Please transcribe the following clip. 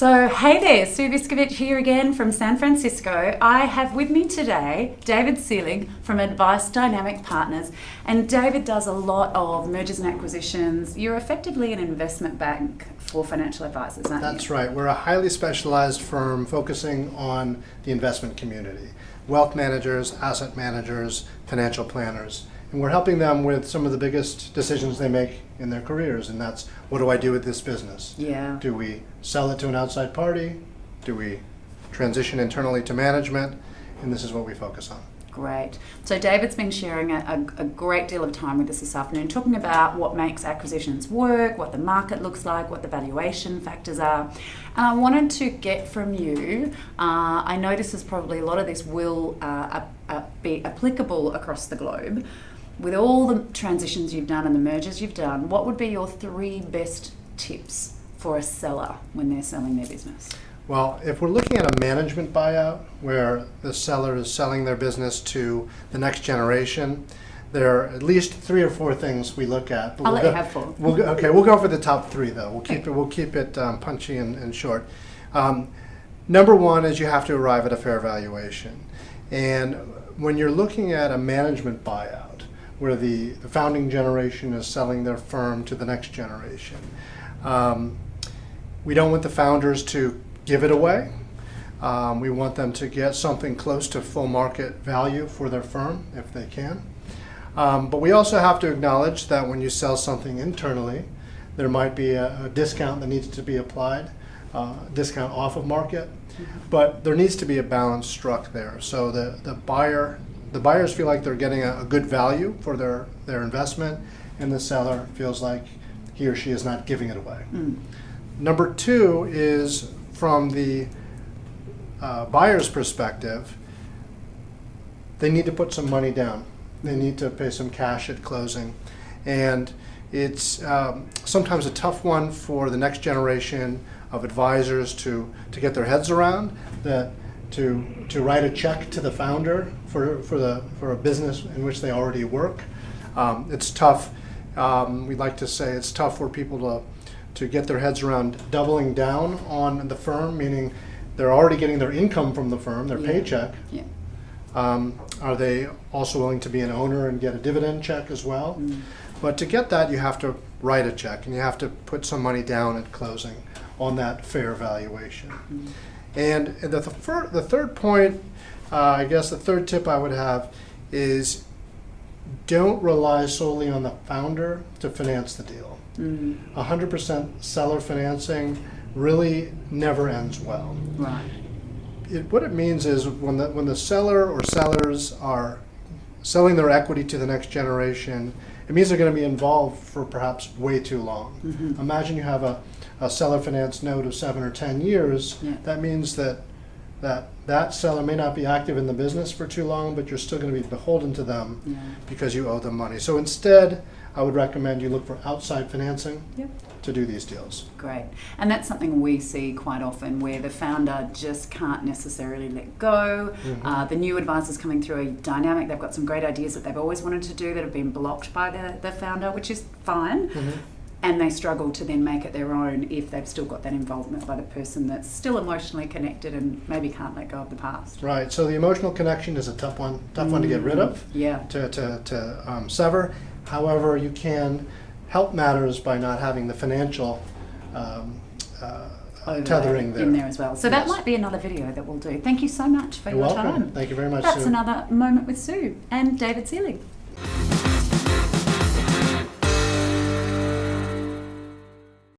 So, hey there, Sue David here again from San Francisco. I have with me today David Selig from Advice Dynamic Partners. And David does a lot of mergers and acquisitions. You're effectively an investment bank for financial advisors, aren't you? That's right. We're a highly specialized firm focusing on the investment community. Wealth managers, asset managers, financial planners. And we're helping them with some of the biggest decisions they make in their careers, and that's, what do I do with this business? Yeah. Do we sell it to an outside party? Do we transition internally to management? And this is what we focus on. Great. So David's been sharing a great deal of time with us this afternoon, talking about what makes acquisitions work, what the market looks like, what the valuation factors are. And I wanted to get from you, I know this is probably, a lot of this will be applicable across the globe. With all the transitions you've done and the mergers you've done, what would be your 3 best tips for a seller when they're selling their business? Well, if we're looking at a management buyout where the seller is selling their business to the next generation, there are at least 3 or 4 things we look at. But I'll let you have 4. We'll go for the top 3 though. We'll keep it punchy and short. Number 1 is you have to arrive at a fair valuation. And when you're looking at a management buyout, where the founding generation is selling their firm to the next generation, we don't want the founders to give it away. We want them to get something close to full market value for their firm if they can. But we also have to acknowledge that when you sell something internally, there might be a discount that needs to be applied, discount off of market, but there needs to be a balance struck there. So the buyers feel like they're getting a good value for their investment, and the seller feels like he or she is not giving it away. Number 2 is from the buyer's perspective, they need to put some money down. They need to pay some cash at closing. And it's sometimes a tough one for the next generation of advisors to get their heads around, that to write a check to the founder for a business in which they already work. It's tough. We'd like to say it's tough for people to get their heads around doubling down on the firm, meaning they're already getting their income from the firm, their paycheck. Yeah. Are they also willing to be an owner and get a dividend check as well? But to get that, you have to write a check, and you have to put some money down at closing on that fair valuation. And the third point, I guess the third tip I would have is, don't rely solely on the founder to finance the deal. 100% seller financing really never ends well. Right. What it means is when the seller or sellers are selling their equity to the next generation, it means they're going to be involved for perhaps way too long. Imagine you have a seller finance note of 7 or 10 years. That means that seller may not be active in the business for too long, but you're still going to be beholden to them because you owe them money. So instead, I would recommend you look for outside financing to do these deals. Great. And that's something we see quite often, where the founder just can't necessarily let go. The new advisors coming through are dynamic. They've got some great ideas that they've always wanted to do that have been blocked by the founder, which is fine. And they struggle to then make it their own if they've still got that involvement by the person that's still emotionally connected and maybe can't let go of the past. Right. So the emotional connection is a tough one to get rid of. To sever. However, you can help matters by not having the financial tethering there. In there as well. So that might be another video that we'll do. Thank you so much for your welcome. time. Thank you very much, That's Sue. another Moment with Sue and David Selig.